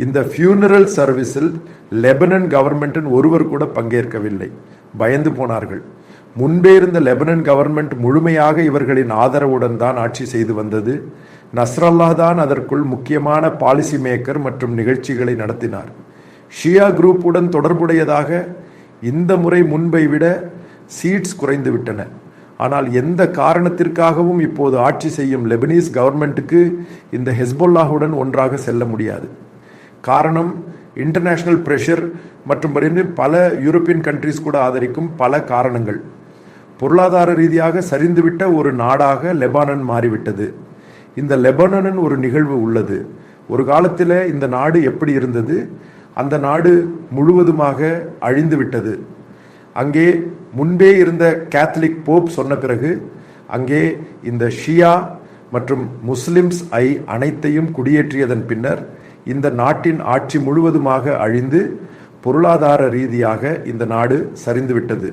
இந்த ஃபியூனரல் சர்வீஸில் லெபனன் கவர்மெண்டின் ஒருவர் கூட பங்கேற்கவில்லை. பயந்து போனார்கள். முன்பே இருந்த லெபனன் கவர்மெண்ட் முழுமையாக இவர்களின் ஆதரவுடன் தான் ஆட்சி செய்து வந்தது. நஸ்ரல்லா தான் அதற்குள் முக்கியமான பாலிசி மேக்கர் மற்றும் நிகழ்ச்சிகளை நடத்தினார். ஷியா குரூப்புடன் தொடர்புடையதாக இந்த முறை முன்பை விட சீட்ஸ் குறைந்து விட்டன. ஆனால் எந்த காரணத்திற்காகவும் இப்போது ஆட்சி செய்யும் லெபனீஸ் கவர்மெண்ட்டுக்கு இந்த ஹெஸ்பொல்லாஹுடன் ஒன்றாக செல்ல முடியாது. காரணம் இன்டர்நேஷனல் பிரஷர் மற்றும் பல யூரோப்பியன் கண்ட்ரிஸ் கூட ஆதரிக்கும் பல காரணங்கள். பொருளாதார ரீதியாக சரிந்துவிட்ட ஒரு நாடாக லெபனான் மாறிவிட்டது. இந்த லெபனானின் ஒரு நிகழ்வு உள்ளது. ஒரு காலத்தில் இந்த நாடு எப்படி இருந்தது? அந்த நாடு முழுவதுமாக அழிந்து விட்டது. அங்கே முன்பே இருந்த கேத்தலிக் போப் சொன்ன பிறகு அங்கே இந்த ஷியா மற்றும் முஸ்லிம்ஸ் அனைத்தையும் குடியேற்றியதன் பின்னர் இந்த நாட்டின் ஆட்சி முழுவதுமாக அழிந்து பொருளாதார ரீதியாக இந்த நாடு சரிந்துவிட்டது.